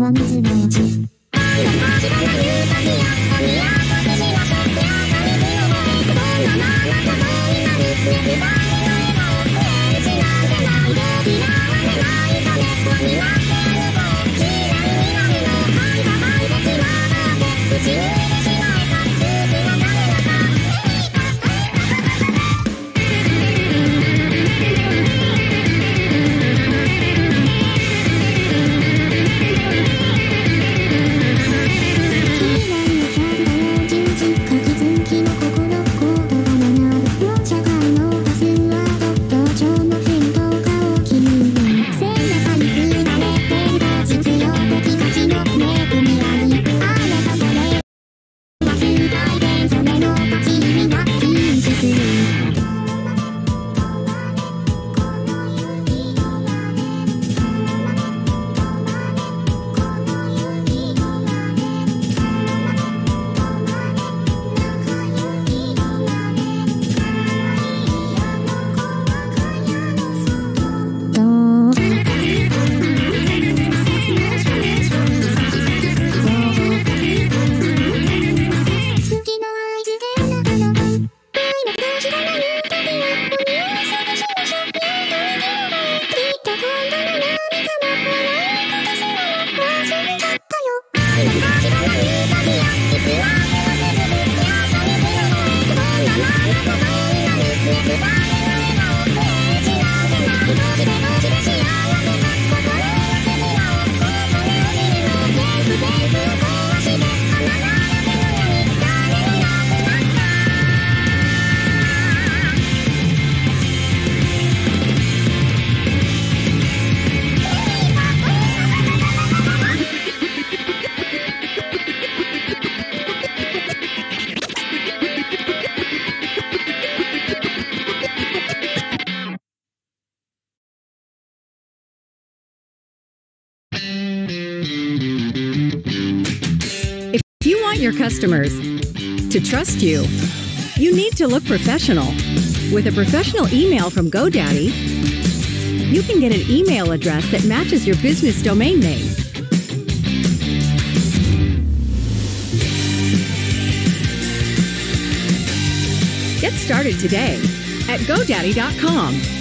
は水のうち。If you want your customers to trust you, you need to look professional. With a professional email from GoDaddy, you can get an email address that matches your business domain name. Get started today at GoDaddy.com.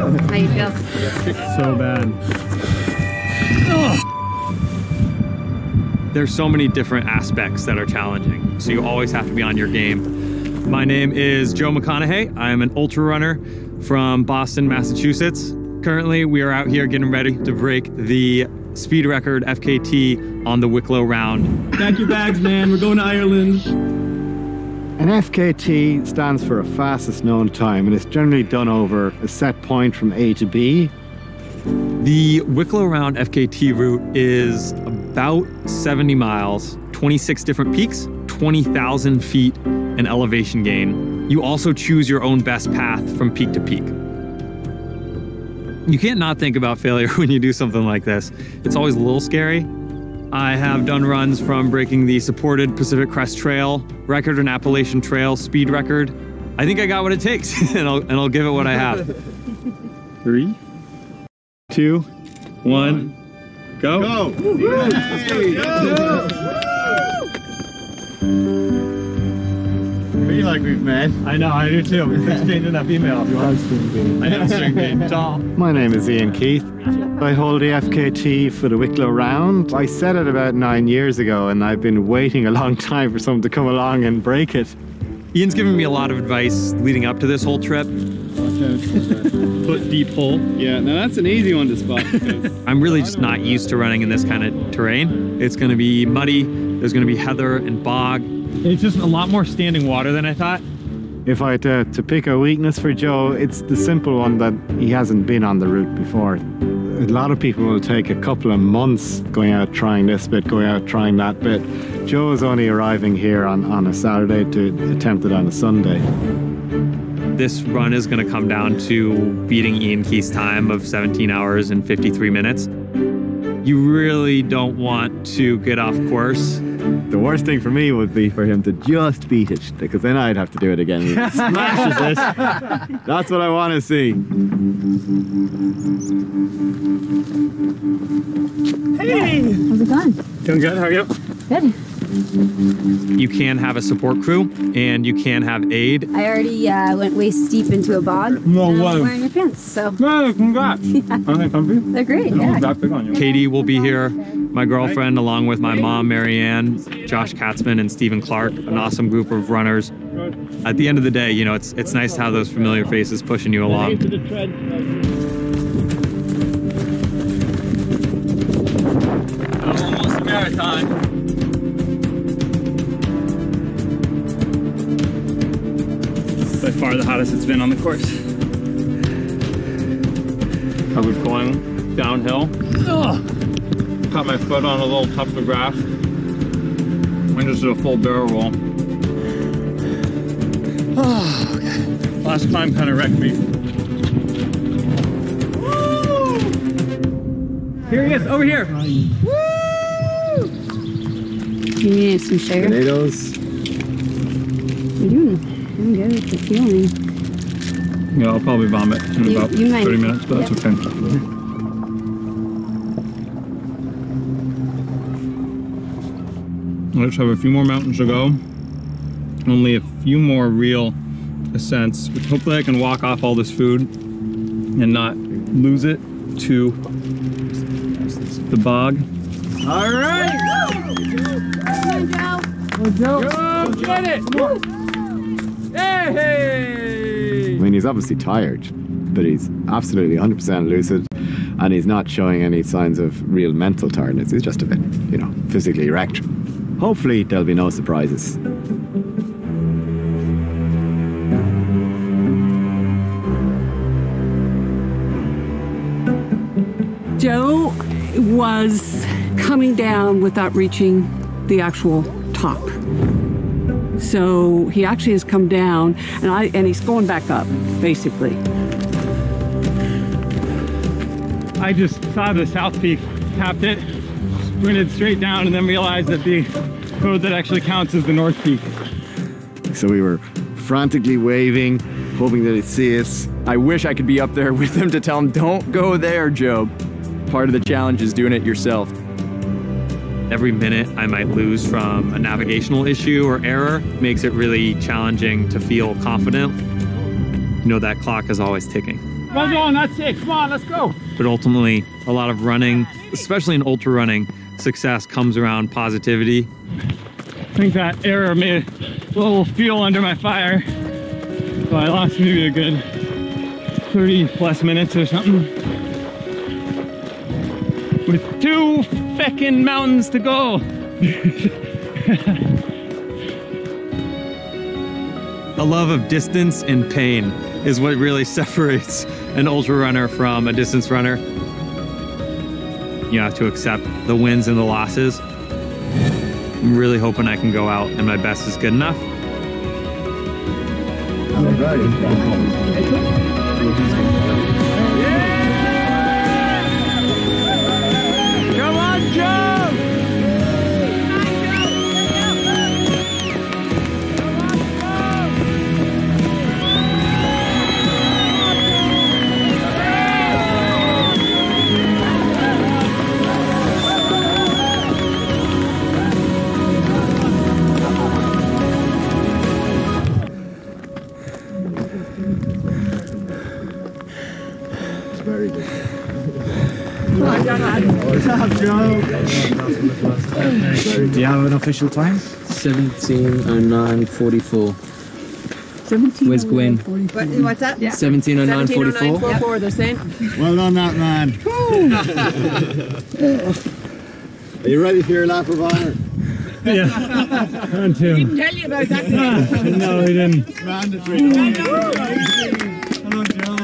How you feel? So bad. Ugh. There's so many different aspects that are challenging, so you always have to be on your game. My name is Joe McConaughey. I am an ultra runner from Boston, Massachusetts. Currently, we are out here getting ready to break the speed record FKT on the Wicklow Round. Pack your bags, man. We're going to Ireland. An FKT stands for a fastest known time, and it's generally done over a set point from A to B. The Wicklow Round FKT route is about 70 miles, 26 different peaks, 20,000 feet in elevation gain. You also choose your own best path from peak to peak. You can't not think about failure when you do something like this. It's always a little scary. I have done runs from breaking the supported Pacific Crest Trail record and Appalachian Trail speed record. I think I got what it takes, and I'll give it what I have. 3, 2, 1, go. Go! I feel like we've met. I know, I do too. We've exchanged enough emails. I am string bean. My name is Ian Keith. I hold the FKT for the Wicklow Round. I set it about 9 years ago, and I've been waiting a long time for someone to come along and break it. Ian's given me a lot of advice leading up to this whole trip. Foot deep hole. Yeah, now that's an easy one to spot. I'm really just not used to running in this kind of terrain. It's going to be muddy. There's going to be heather and bog. It's just a lot more standing water than I thought. If I had to pick a weakness for Joe, it's the simple one that he hasn't been on the route before. A lot of people will take a couple of months going out trying this bit, going out trying that bit. Joe is only arriving here on a Saturday to attempt it on a Sunday. This run is going to come down to beating Ian Keith's time of 17 hours and 53 minutes. You really don't want to get off course. The worst thing for me would be for him to just beat it, because then I'd have to do it again. He smashes it. That's what I want to see. Hey! How's it going? Doing good, how are you? Good. You can have a support crew, and you can have aid. I already went waist deep into a bog. No way. I'm wearing your pants, so. No, congrats. Yeah. Aren't they comfy? They're great, yeah. Big on you. Katie will be here, my girlfriend, along with my mom, Marianne, Josh Katzman, and Stephen Clark, an awesome group of runners. At the end of the day, you know, it's nice to have those familiar faces pushing you along. Almost a marathon. By far the hottest it's been on the course. I was going downhill. Ugh. Caught my foot on a little tuft of grass. Went just did a full barrel roll. Oh, okay. Last climb kind of wrecked me. Woo! Here he is, over here. Woo! You need some sugar? Potatoes. I'm good with the feeling. Yeah, I'll probably vomit in about 30 minutes, but that's okay. I just have a few more mountains to go. Only a few more real ascents. Hopefully I can walk off all this food and not lose it to the bog. All right! Go, Joe! Go get it! Hey! I mean, he's obviously tired, but he's absolutely 100% lucid, and he's not showing any signs of real mental tiredness. He's just a bit, you know, physically wrecked. Hopefully, there'll be no surprises. Joe was coming down without reaching the actual top. So he actually has come down, and he's going back up, basically. I just saw the South Peak, tapped it, sprinted straight down, and then realized that the road that actually counts is the North Peak. So we were frantically waving, hoping that he'd see us. I wish I could be up there with him to tell him, don't go there, Joe. Part of the challenge is doing it yourself. Every minute I might lose from a navigational issue or error makes it really challenging to feel confident. You know, that clock is always ticking. Well done, that's it. Come on, let's go. But ultimately, a lot of running, especially in ultra running, success comes around positivity. I think that error made a little fuel under my fire. So I lost maybe a good 30 plus minutes or something. With 2 feckin' mountains to go. A love of distance and pain is what really separates an ultra runner from a distance runner. You have to accept the wins and the losses. I'm really hoping I can go out and my best is good enough. Come on, Joe! Very good. Do you have an official time? 17:09:44. 17. Where's Gwen? What's that? Yeah. 17:09:44. 17:09:44, they're saying. Well done, that man. Are you ready for your lap of honor? Yeah. On two. Didn't tell you about that. No, he didn't. Mandatory. Hello, Joe.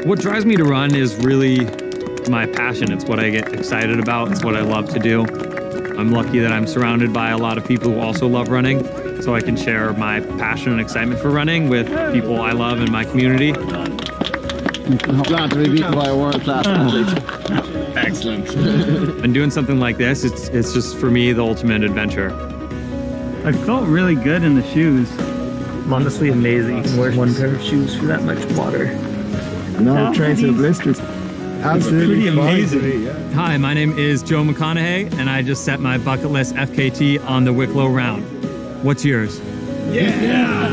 What drives me to run is really my passion. It's what I get excited about. It's what I love to do. I'm lucky that I'm surrounded by a lot of people who also love running, so I can share my passion and excitement for running with people I love in my community. Glad to be beaten by a world-class athlete. Excellent. And doing something like this, it's just for me the ultimate adventure. I felt really good in the shoes. I'm honestly amazing. You can wear one pair of shoes for that much water. Not a trace of blisters. Absolutely pretty amazing. Hi, my name is Joe McConaughey, and I just set my bucket list FKT on the Wicklow round. What's yours? Yeah.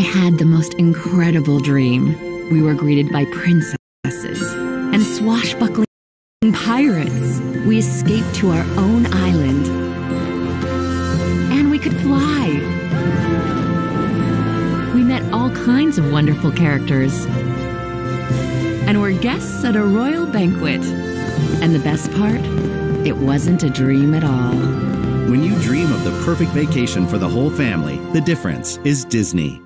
had the most incredible dream. We were greeted by princesses and swashbuckling pirates. We escaped to our own island. And we could fly. We met all kinds of wonderful characters. And were guests at a royal banquet. And the best part? It wasn't a dream at all. When you dream of the perfect vacation for the whole family, the difference is Disney.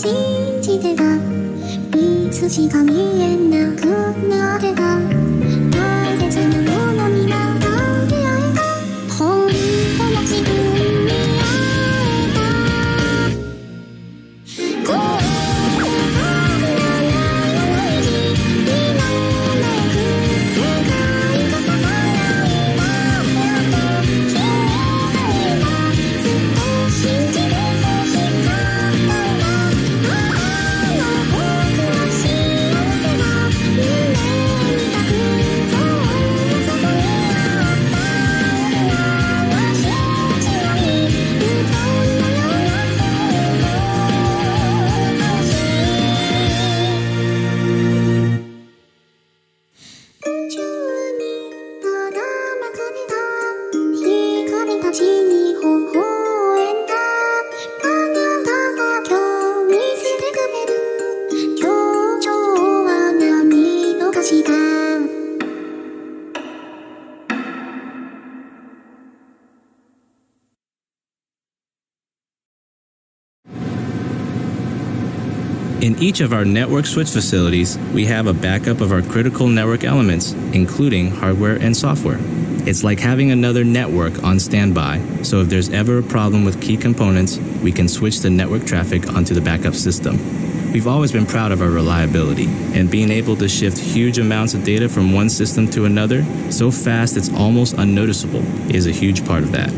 信じてたいつしか見えなくなってた大切なものにまた出会えた本当の自分に会えたこうIn each of our network switch facilities, we have a backup of our critical network elements, including hardware and software. It's like having another network on standby, so if there's ever a problem with key components, we can switch the network traffic onto the backup system. We've always been proud of our reliability, and being able to shift huge amounts of data from one system to another, so fast it's almost unnoticeable, is a huge part of that.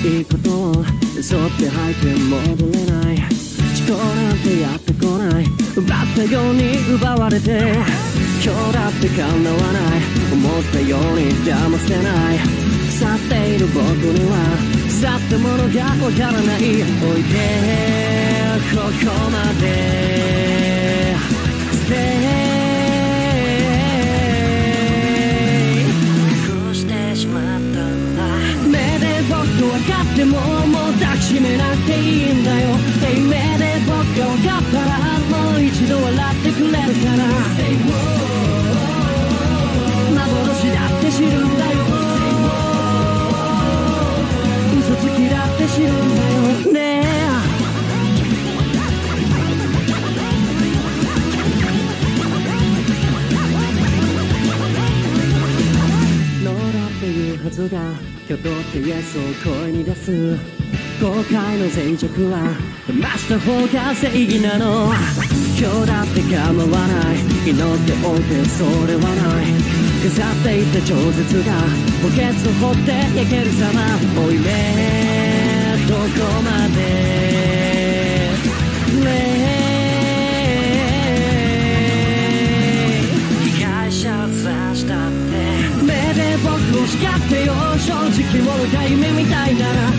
いいことを嘘って吐いて戻れない思考なんてやってこない奪ったように奪われて今日だって叶わない思ったように騙せない腐っている僕には腐ったものがわからないおいでここまでステイ隠してしまったんだ目で僕分かってももう抱きしめなくていいんだよ目で僕が分かったらもう一度笑ってくれるから幻だって知るんだよ嘘つきだって知るんだよねノーだっていうはずが挙動ってイエスを声に出す後悔の脆弱は騙した方が正義なの今日だって構わない祈っておいてそれはない飾っていた超絶が墓穴を掘って焼ける様追い目どこまで被害者を刺したって目で僕を叱ってよ正直者が夢みたいなら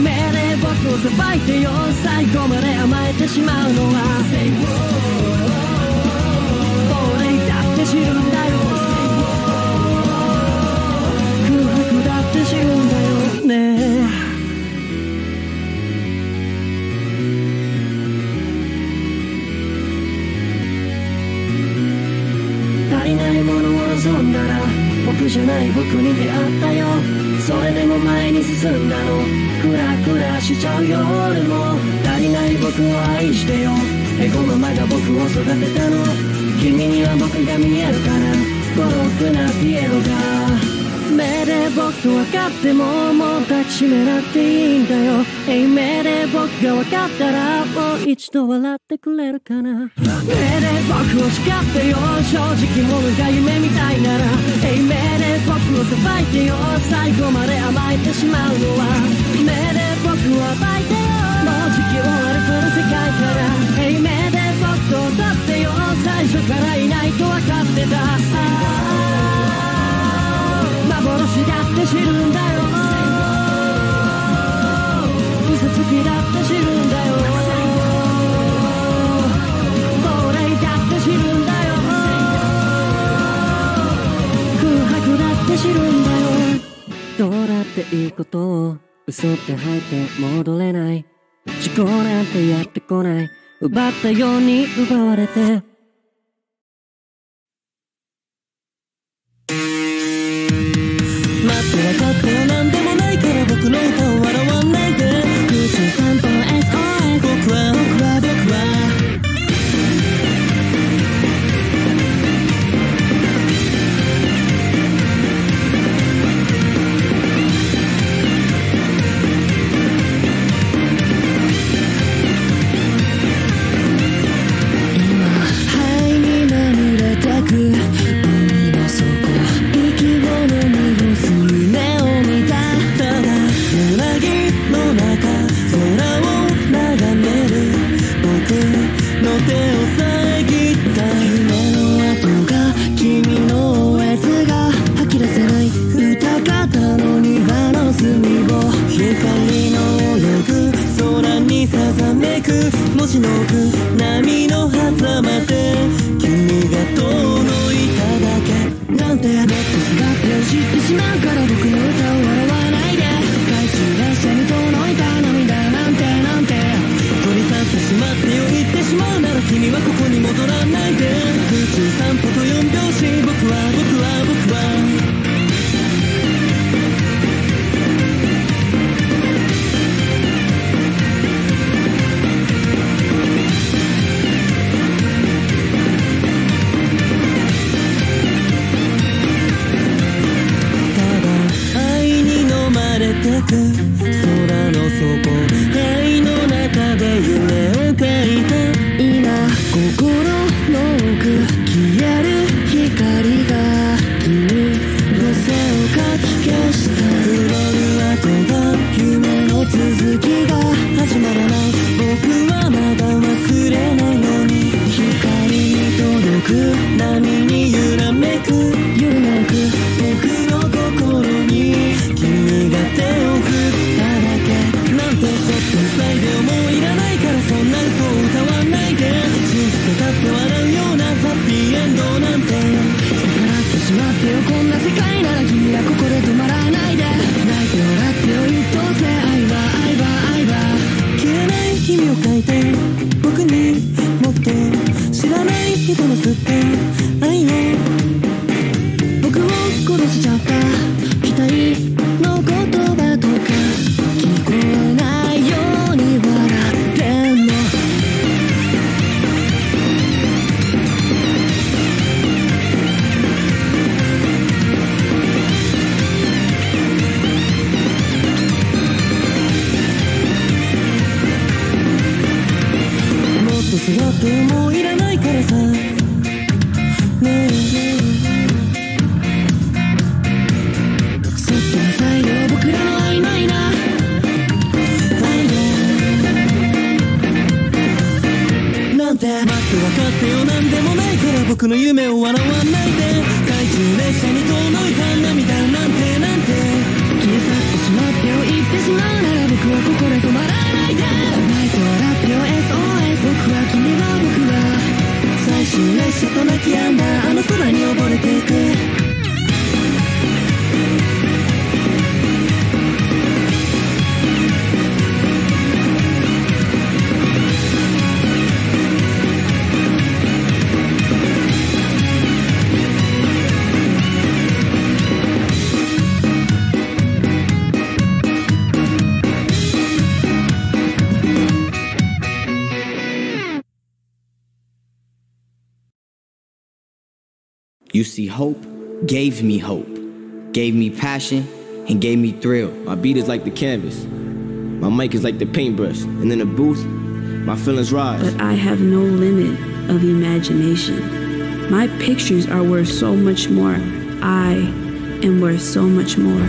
目で僕を裁いてよ最後まで甘えてしまうのは俺だって知るんだよ空白だって知るんだよね足りないものを望んだら僕じゃない僕に出会ったよそれでも前に進んだのクラクラしちゃうよ俺も足りない僕を愛してよエゴママが僕を育てたの君には僕が見えるから孤独なピエロが目で僕と分かってももう抱きしめなくていいんだよ目で僕が分かったらもう一度笑ってくれるかな目で僕を叱ってよ正直者が夢みたいなら目で僕を裁いてよ最後まで甘えてしまうのは目で僕を暴いてよもう時期終わるこの世界から目で僕と歌ってよ最初からいないと分かってた幻だって知るんだよ嘘つきだって知るんだよ亡霊だって知るんだよ空白だって知るんだよっていいことを嘘って吐いて戻れない。事故なんてやってこない。奪ったように奪われて。待って分かってよ、なんでもないから僕の歌を笑わないで。空中散歩 SOS。 僕は文字の奥波の狭間で君が遠のいただけなんて。もっと姿を知ってしまうから僕の歌を笑わないで。回収列車に届いた涙なんて取り去ってしまってよ。言ってしまうなら君はここに戻らないで。空中散歩と4拍子。僕は空の底灰の中で夢を描いた。今心の奥消える光が君の背をかき消した。黒い跡が夢の続きが始まらない。僕はまだ忘れないのに光に届く波に揺らめく夢の奥僕の心に君が手を振っただけなんて。そっと塞いでよ、もういらないからそんな嘘を歌わないで。信じてたって笑うようなハッピーエンドなんて逆らってしまってよ。こんな世界なら君はここで止まらないで。泣いて笑ってよ、一等星愛は消えない君を描いて僕にもっと知らない人の吸って愛の僕を殺しちゃった。期待の言葉とか聞こえないように笑ってんの。もっと姿もういらないからさねえ。僕らの曖昧な愛なんて。待って分かってよ、なんでもないから僕の夢を笑わないで。怪獣列車に届いた涙なんて消え去ってしまってよ。言ってしまうなら僕はここで止まらないで。泣いて笑ってよ SOS。 僕は君は最終列車と泣き止んだあの空に溺れていく。You see, hope gave me hope, gave me passion, and gave me thrill. My beat is like the canvas, my mic is like the paintbrush, and in the booth, my feelings rise. But I have no limit of imagination. My pictures are worth so much more. I am worth so much more.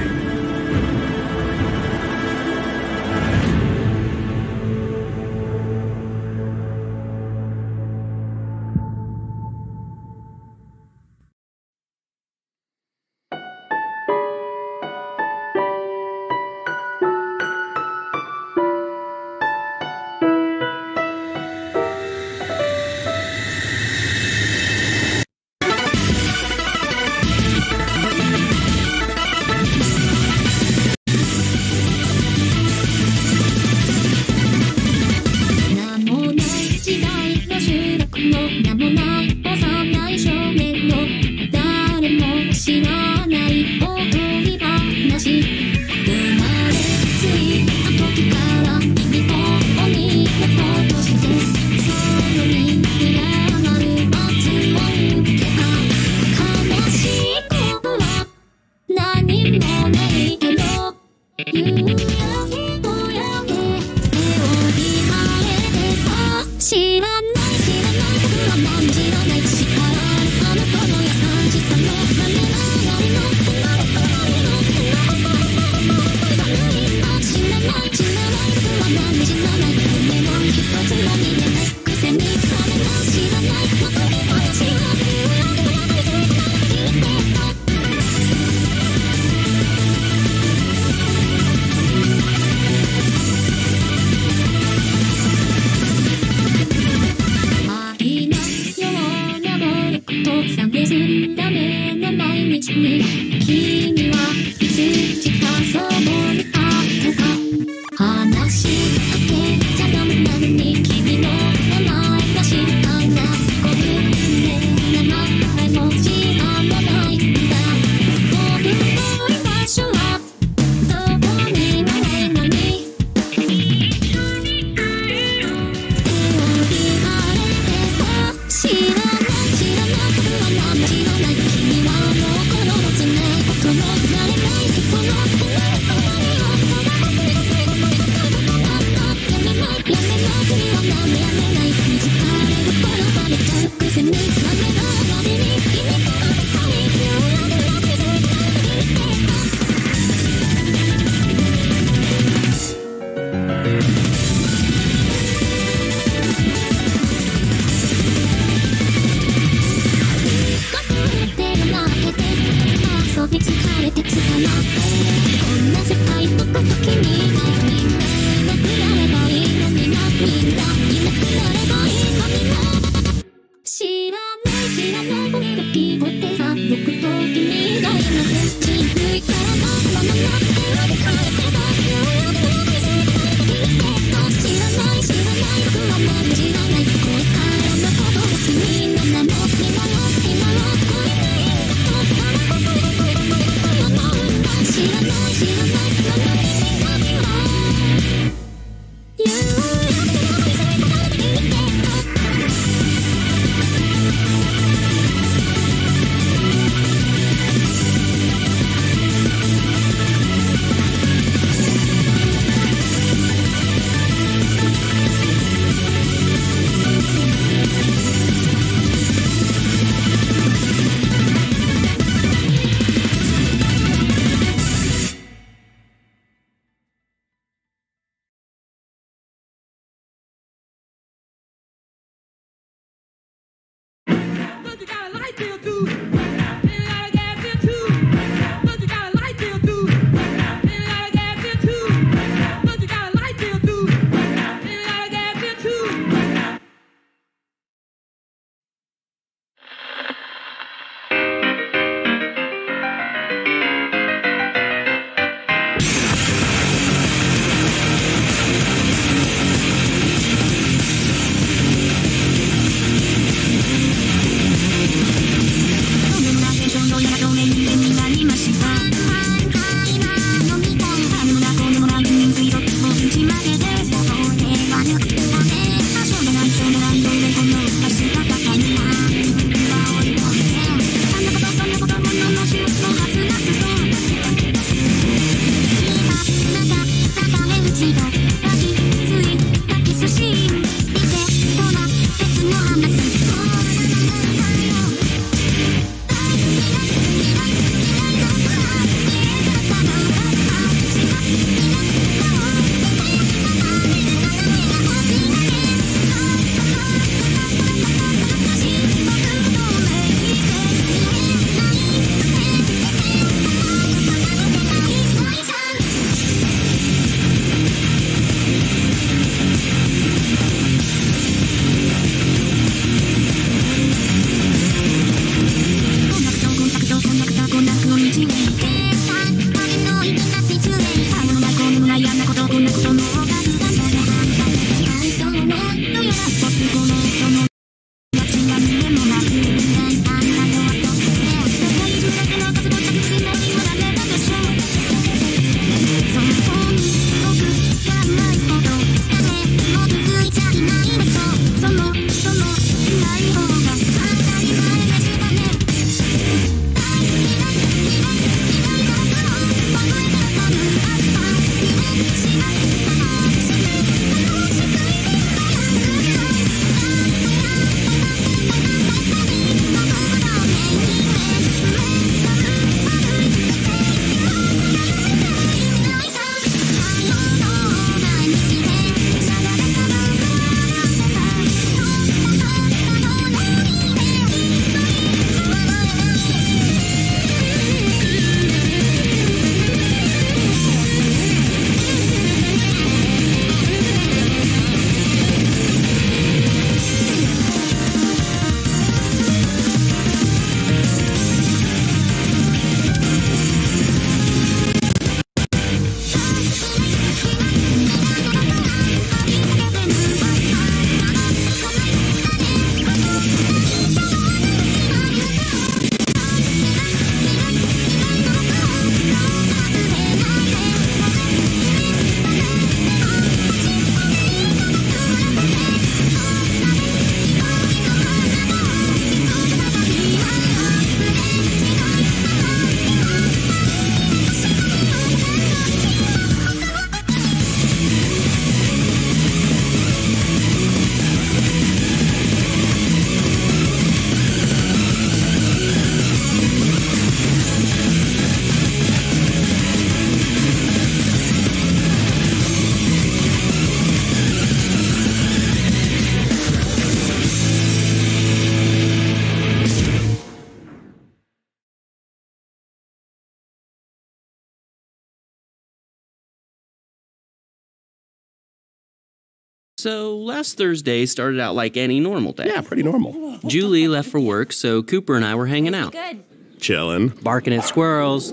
So last Thursday started out like any normal day. Yeah, pretty normal. Julie left for work, so Cooper and I were hanging out. Good. Chillin'. Barking at squirrels.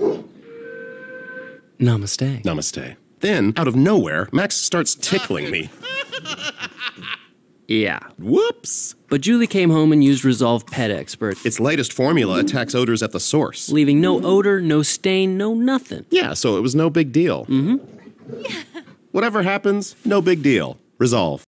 Namaste. Namaste. Then, out of nowhere, Max starts tickling me. Yeah. Whoops. But Julie came home and used Resolve Pet Expert. Its latest formula attacks odors at the source, leaving no odor, no stain, no nothing. Yeah, so it was no big deal. Whatever happens, no big deal. Resolve.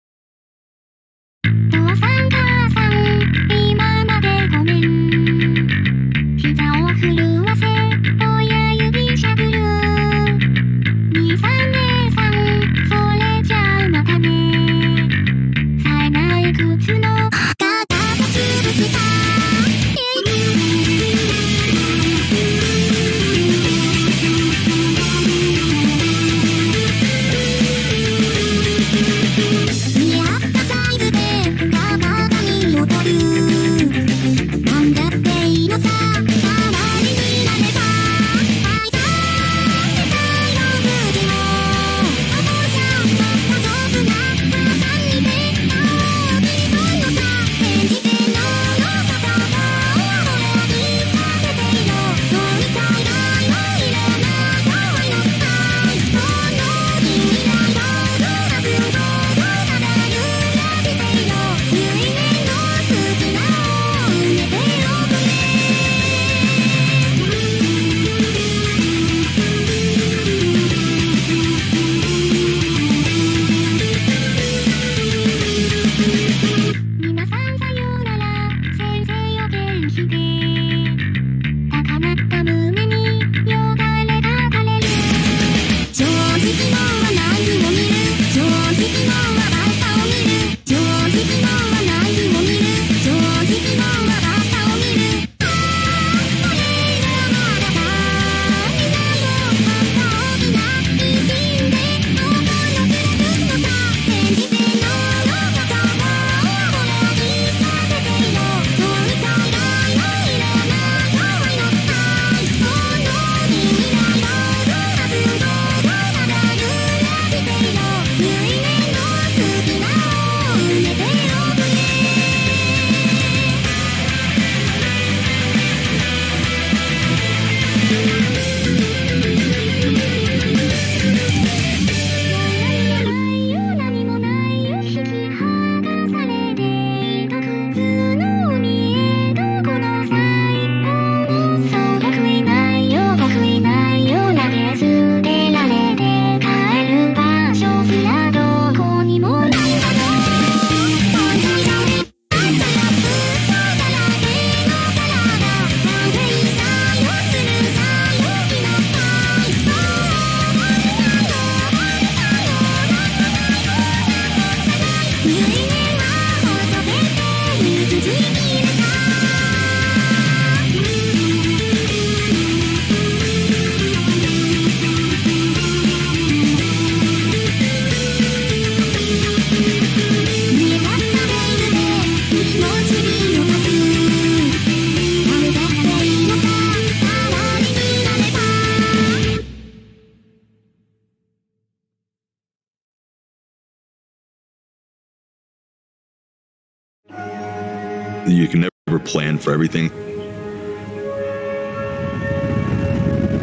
You can never plan for everything.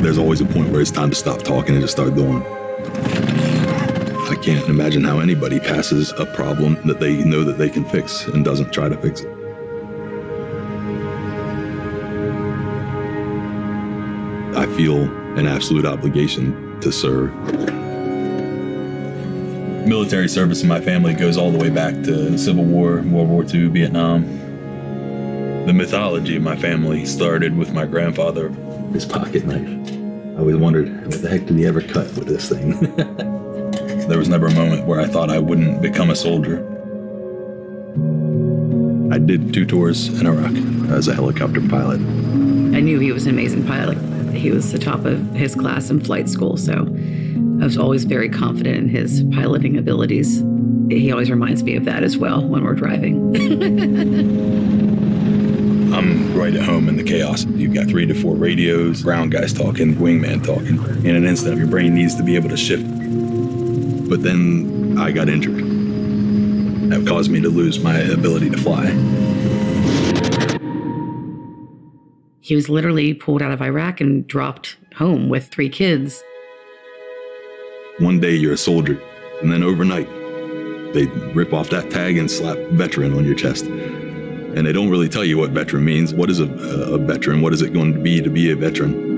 There's always a point where it's time to stop talking and just start doing. I can't imagine how anybody passes a problem that they know that they can fix and doesn't try to fix it. I feel an absolute obligation to serve. Military service in my family goes all the way back to the Civil War, World War II, Vietnam. The mythology of my family started with my grandfather. His pocket knife. I always wondered, what the heck did he ever cut with this thing? There was never a moment where I thought I wouldn't become a soldier. I did 2 tours in Iraq as a helicopter pilot. I knew he was an amazing pilot. He was the top of his class in flight school, so I was always very confident in his piloting abilities. He always reminds me of that as well when we're driving. I'm right at home in the chaos. You've got 3 to 4 radios, ground guys talking, wingman talking. In an instant, your brain needs to be able to shift. But then I got injured. have caused me to lose my ability to fly. He was literally pulled out of Iraq and dropped home with 3 kids. One day you're a soldier, and then overnight, they rip off that tag and slap veteran on your chest. And they don't really tell you what veteran means. What is a veteran? What is it going to be a veteran?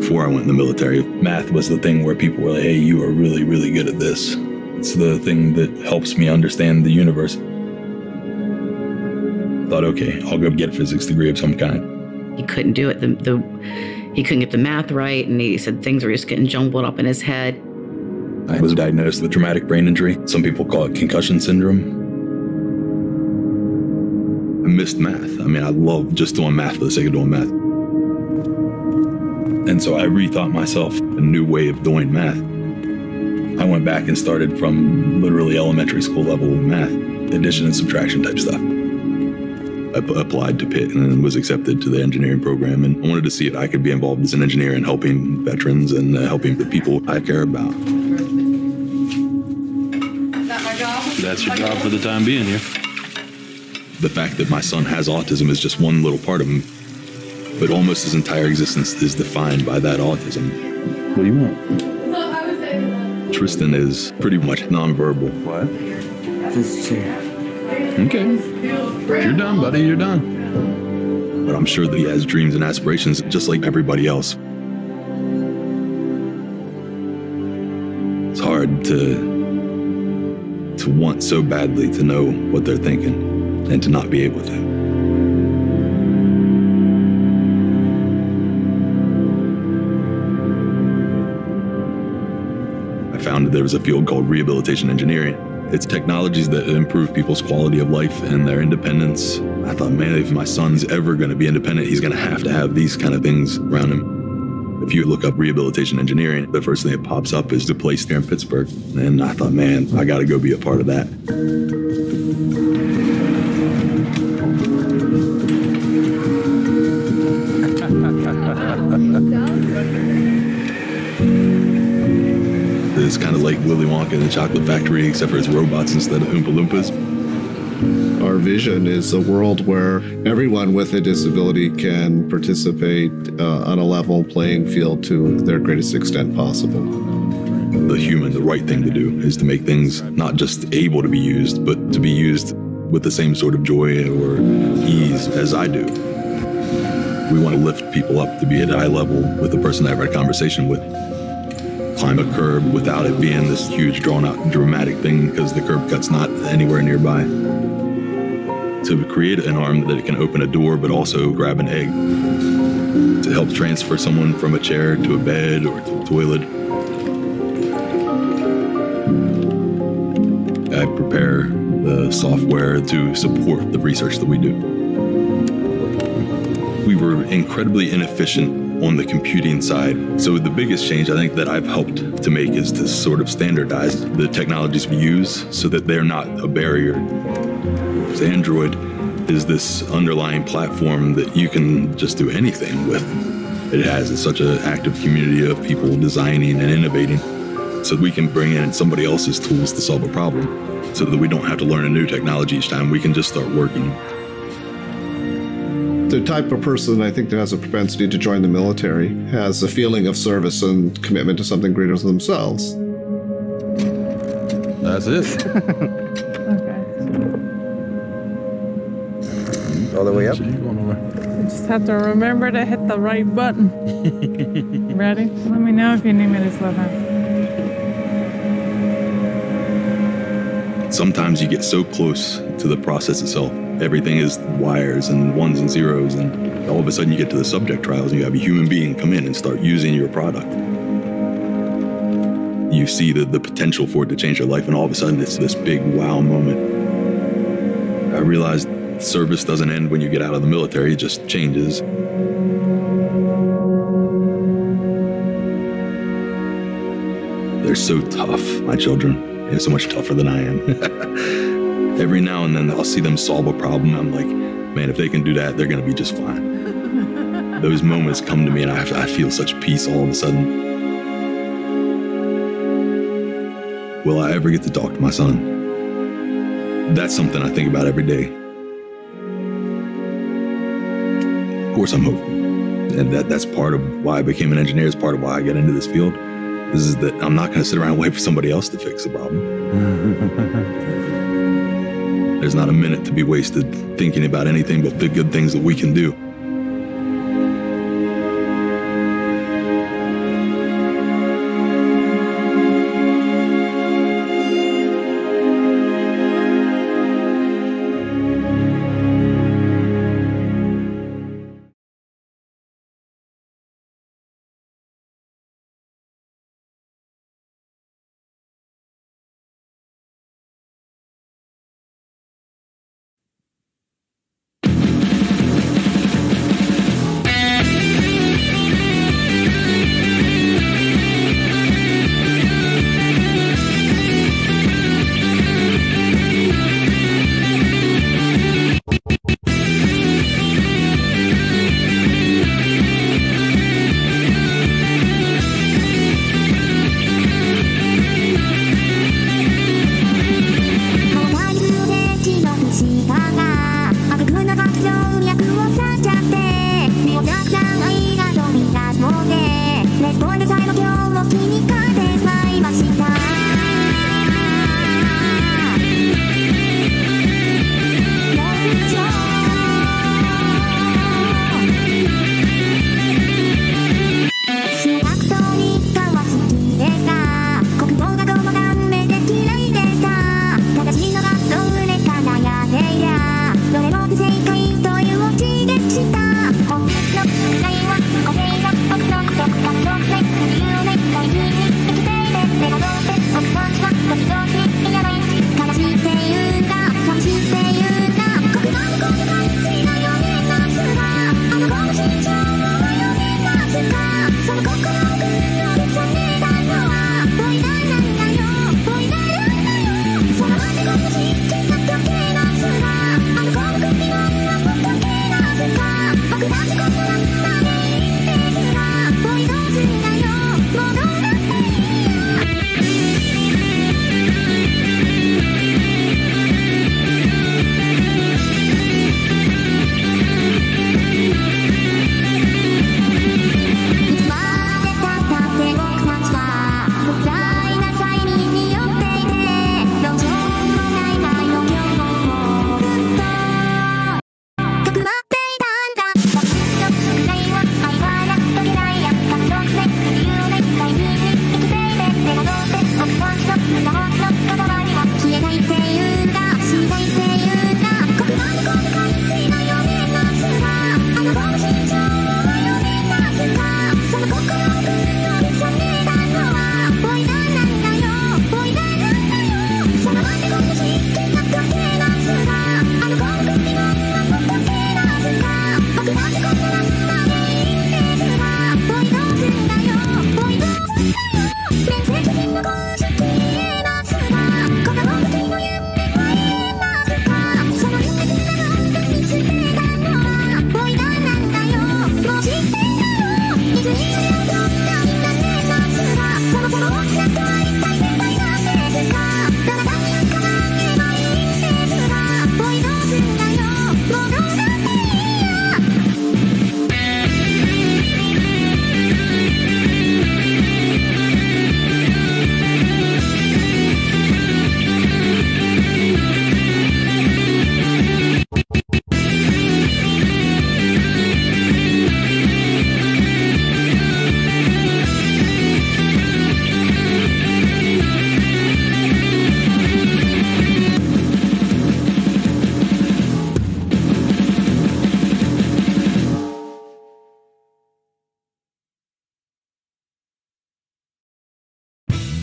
Before I went in the military, math was the thing where people were like, hey, you are really, really good at this. It's the thing that helps me understand the universe. I thought, okay, I'll go get a physics degree of some kind. He couldn't do it. He couldn't get the math right, and he said things were just getting jumbled up in his head. I was diagnosed with traumatic brain injury. Some people call it concussion syndrome. I missed math. I mean, I love just doing math for the sake of doing math. And so I rethought myself a new way of doing math. I went back and started from literally elementary school level math, addition and subtraction type stuff. I applied to Pitt and was accepted to the engineering program, and I wanted to see if I could be involved as an engineer in helping veterans and helping the people I care about. That's your job for the time being here. The fact that my son has autism is just one little part of him, but almost his entire existence is defined by that autism. What do you want? Tristan is pretty much nonverbal. What? This chair. Okay. You're done, buddy. You're done. But I'm sure that he has dreams and aspirations just like everybody else. It's hard to want so badly to know what they're thinking and to not be able to. I found that there was a field called rehabilitation engineering. It's technologies that improve people's quality of life and their independence. I thought, man, if my son's ever going to be independent, he's going to have these kind of things around him. If you look up rehabilitation engineering, the first thing that pops up is the place here in Pittsburgh. And I thought, man, I got to go be a part of that. It's kind of like Willy Wonka and the Chocolate Factory, except for it's robots instead of Oompa Loompas. Our vision is a world where everyone with a disability can participate on a level playing field to their greatest extent possible. The right thing to do is to make things not just able to be used, but to be used with the same sort of joy or ease as I do. We want to lift people up to be at eye level with the person I've had a conversation with. Climb a curb without it being this huge, drawn-out, dramatic thing because the curb cut's not anywhere nearby. To create an arm that it can open a door but also grab an egg. To help transfer someone from a chair to a bed or to a toilet. I prepare the software to support the research that we do. We were incredibly inefficient on the computing side. So the biggest change I think that I've helped to make is to sort of standardize the technologies we use so that they're not a barrier. So Android is this underlying platform that you can just do anything with. It has such an active community of people designing and innovating so we can bring in somebody else's tools to solve a problem so that we don't have to learn a new technology each time. We can just start working. The type of person I think that has a propensity to join the military has a feeling of service and commitment to something greater than themselves. That's it. All the way up. You just have to remember to hit the right button. Ready? Let me know if you need me to slow down. Sometimes you get so close to the process itself. Everything is wires and ones and zeros, and all of a sudden you get to the subject trials and you have a human being come in and start using your product. You see the potential for it to change your life, and all of a sudden it's this big wow moment. I realized service doesn't end when you get out of the military, it just changes. They're so tough, my children. They're so much tougher than I am. Every now and then I'll see them solve a problem. I'm like, man, if they can do that, they're going to be just fine. Those moments come to me and I feel such peace all of a sudden. Will I ever get to talk to my son? That's something I think about every day. Of course, I'm hopeful. And that's part of why I became an engineer, is part of why I got into this field. This is that I'm not going to sit around and wait for somebody else to fix the problem. There's not a minute to be wasted thinking about anything but the good things that we can do.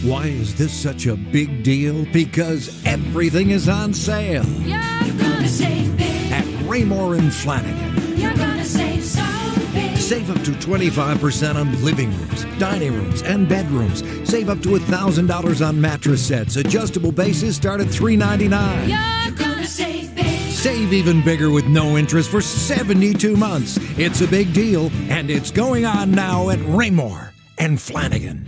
Why is this such a big deal? Because everything is on sale. You're gonna save big. At Raymore and Flanagan. You're gonna save so big. Save up to 25% on living rooms, dining rooms, and bedrooms. Save up to $1,000 on mattress sets. Adjustable bases start at $399. You're gonna save big. Save even bigger with no interest for 72 months. It's a big deal, and it's going on now at Raymore and Flanagan.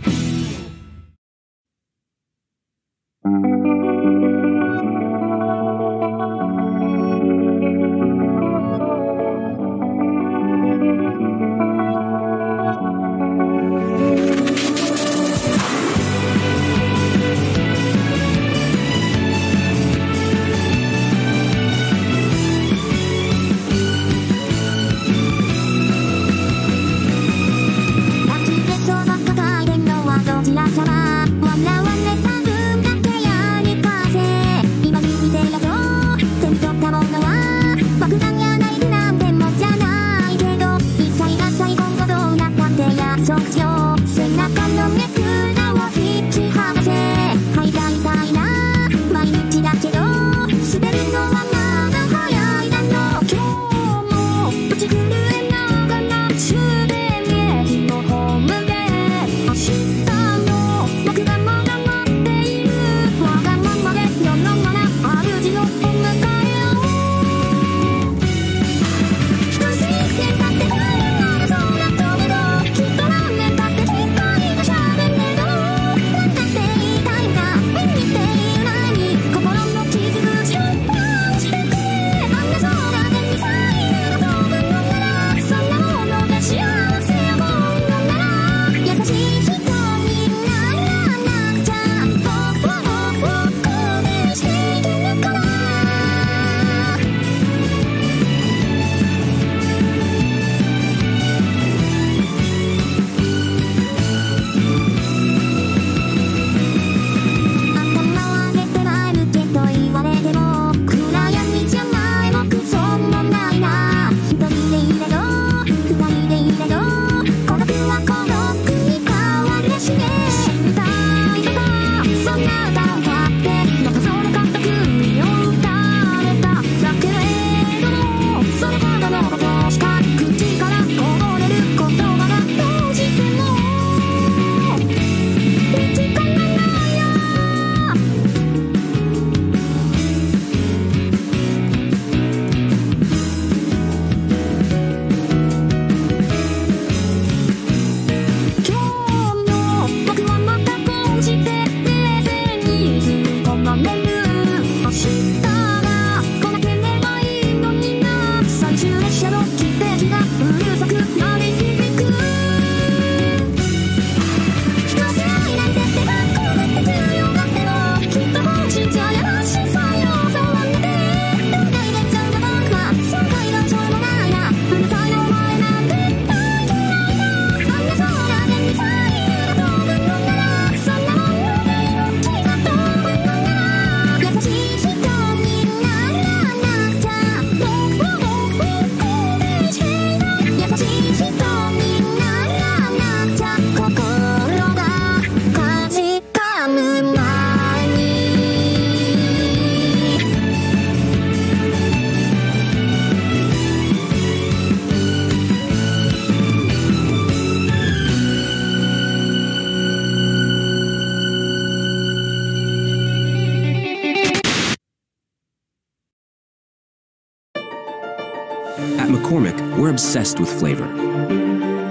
we're obsessed with flavor.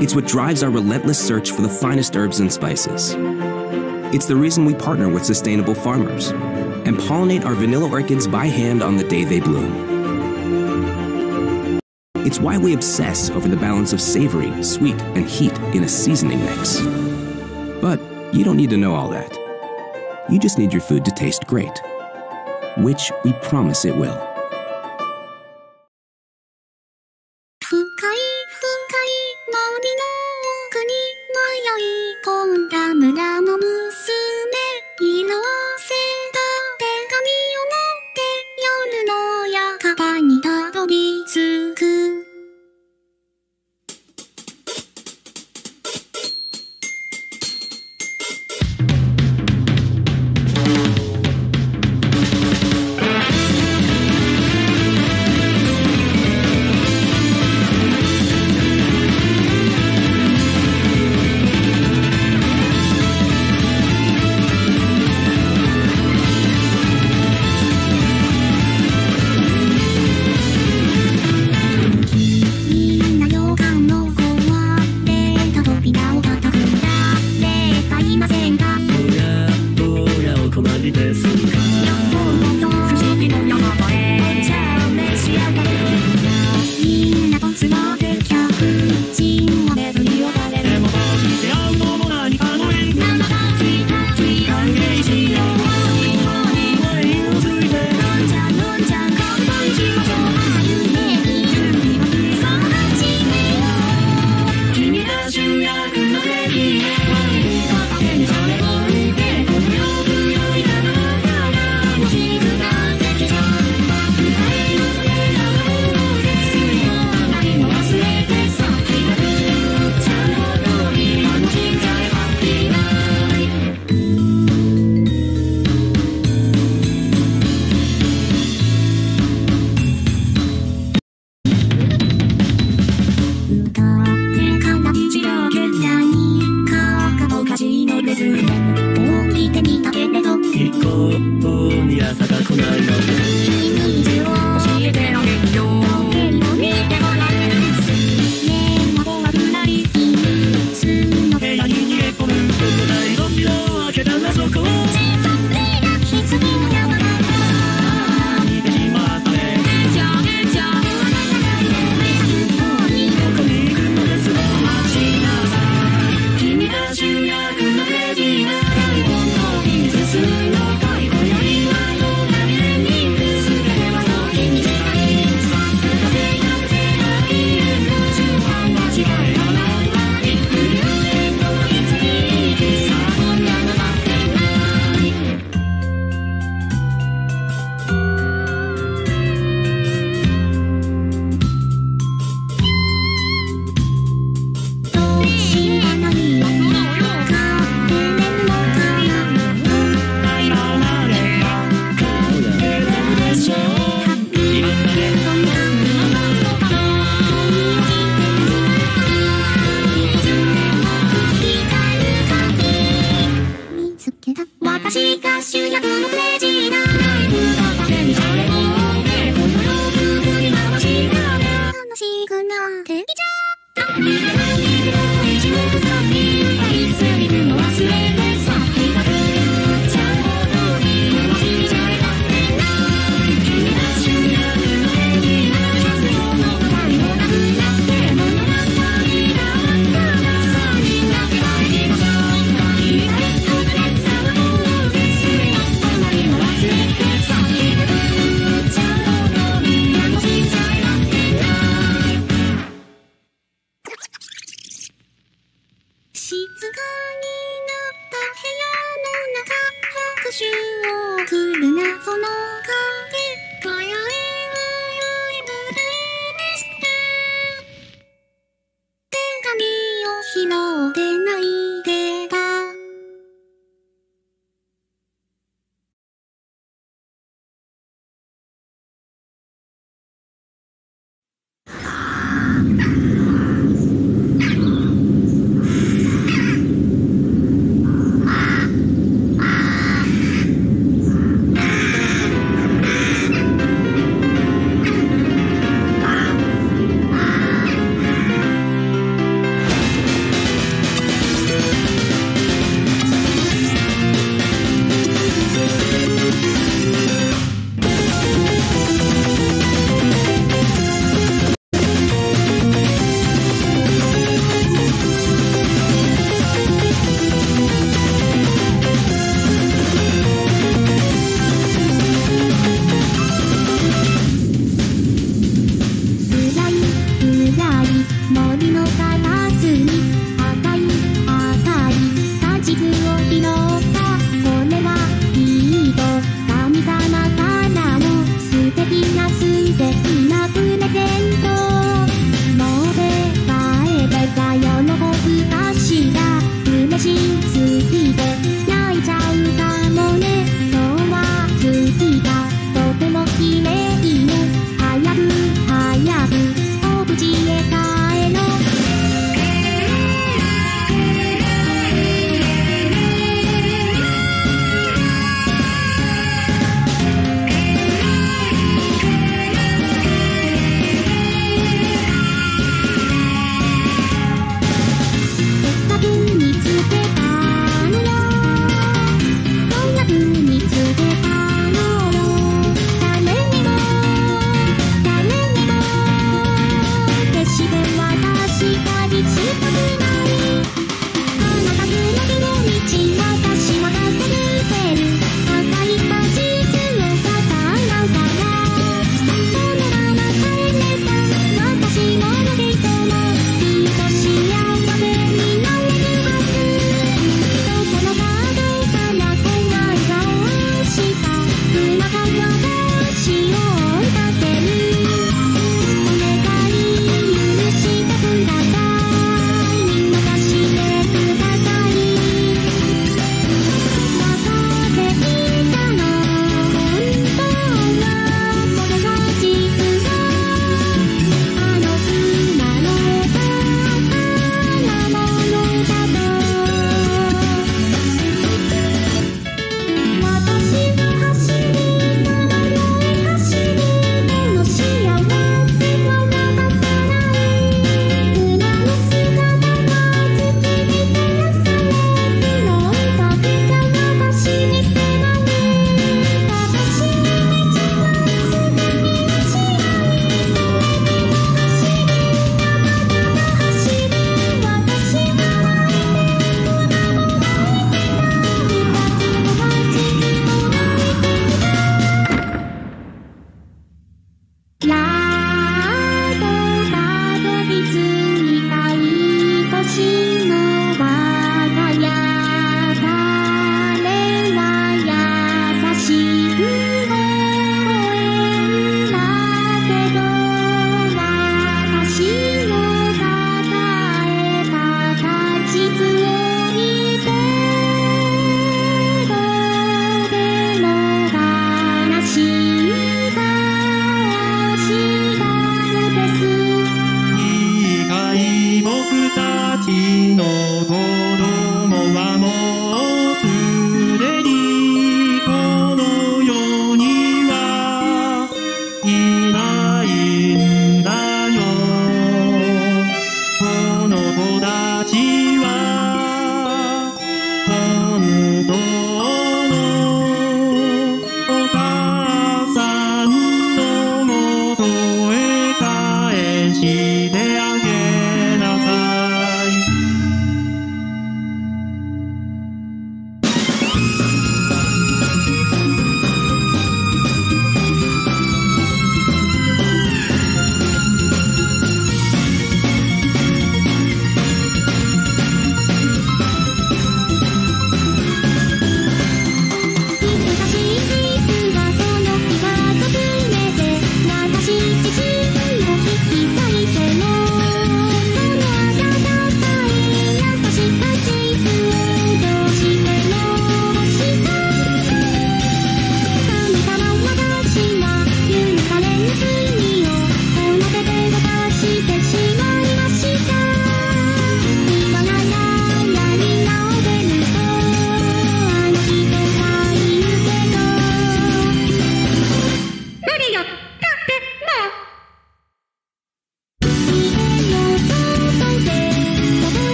It's what drives our relentless search for the finest herbs and spices. It's the reason we partner with sustainable farmers and pollinate our vanilla orchids by hand on the day they bloom. It's why we obsess over the balance of savory, sweet, and heat in a seasoning mix. But you don't need to know all that. You just need your food to taste great, which we promise it will. 深い深い森の奥に迷い込んだ村の娘、色あせた手紙を持って夜の館にたどり着く。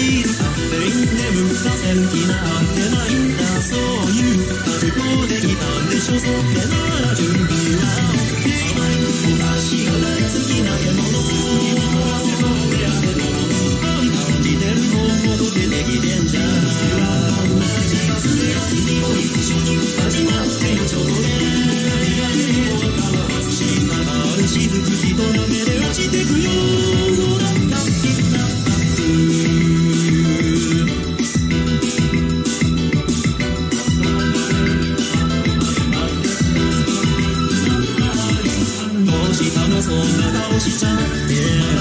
ビールカフェイン眠る座線機なんてないんだそういう覚悟できたんでしょそれなら準備は OK 甘いお菓子が大好きな獣そうやけど感じてるのも出てきてんじゃん同じ夏で君も一緒に始まってよちょうどね島がある雫ひとなめで落ちてくよどうしたのそんな顔しちゃって